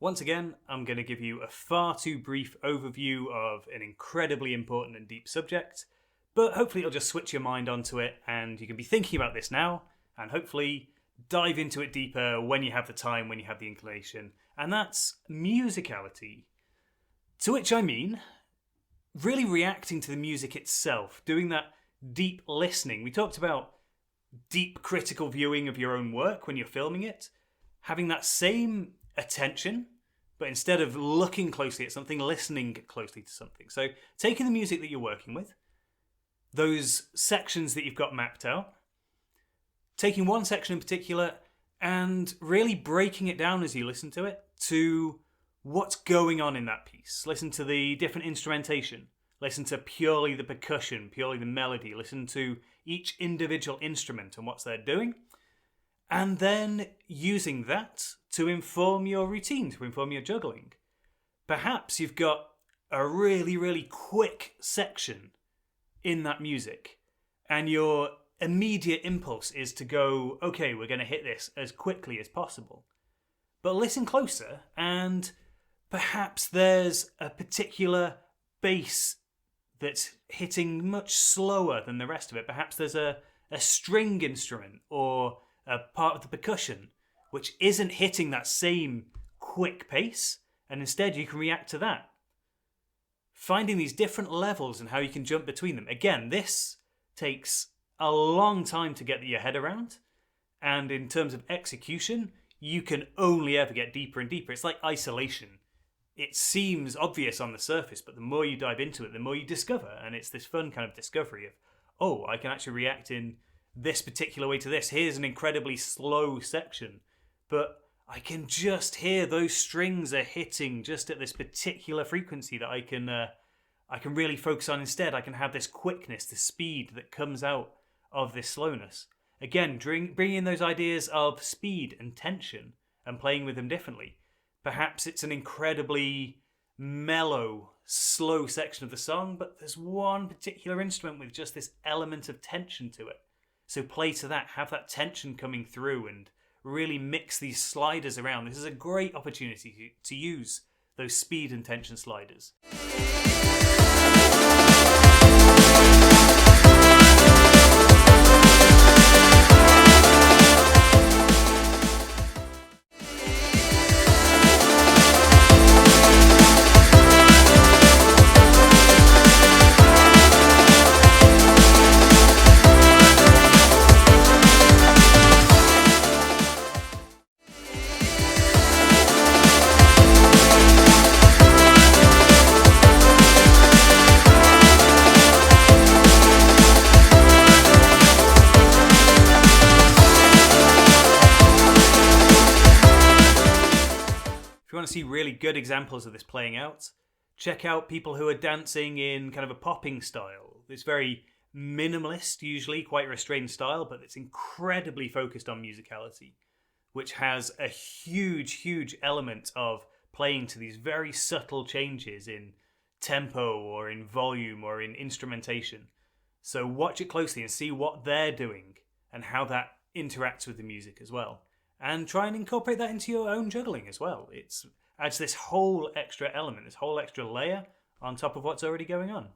Once again, I'm going to give you a far too brief overview of an incredibly important and deep subject, but hopefully it'll just switch your mind onto it and you can be thinking about this now and hopefully dive into it deeper when you have the time, when you have the inclination, and that's musicality. To which I mean, really reacting to the music itself, doing that deep listening. We talked about deep critical viewing of your own work when you're filming it, having that same attention, but instead of looking closely at something, listening closely to something. So taking the music that you're working with, those sections that you've got mapped out, taking one section in particular and really breaking it down as you listen to it to what's going on in that piece. Listen to the different instrumentation. Listen to purely the percussion, purely the melody. Listen to each individual instrument and what they're doing. And then using that to inform your routine, to inform your juggling. Perhaps you've got a really, really quick section in that music and your immediate impulse is to go, okay, we're going to hit this as quickly as possible. But listen closer and perhaps there's a particular bass that's hitting much slower than the rest of it. Perhaps there's a string instrument or a part of the percussion which isn't hitting that same quick pace, and instead you can react to that. Finding these different levels and how you can jump between them. Again, this takes a long time to get your head around, and in terms of execution, you can only ever get deeper and deeper. It's like isolation. It seems obvious on the surface, but the more you dive into it, the more you discover, and it's this fun kind of discovery of, oh, I can actually react in this particular way to this. Here's an incredibly slow section, but I can just hear those strings are hitting just at this particular frequency that I can really focus on instead. I can have this quickness, this speed that comes out of this slowness. Again, bringing in those ideas of speed and tension and playing with them differently. Perhaps it's an incredibly mellow, slow section of the song, but there's one particular instrument with just this element of tension to it. So play to that, have that tension coming through and really mix these sliders around. This is a great opportunity to use those speed and tension sliders. If you want to see really good examples of this playing out, check out people who are dancing in kind of a popping style. It's very minimalist, usually quite restrained style, but it's incredibly focused on musicality, which has a huge, huge element of playing to these very subtle changes in tempo or in volume or in instrumentation. So watch it closely and see what they're doing and how that interacts with the music as well. And try and incorporate that into your own juggling as well. It adds this whole extra element, this whole extra layer on top of what's already going on.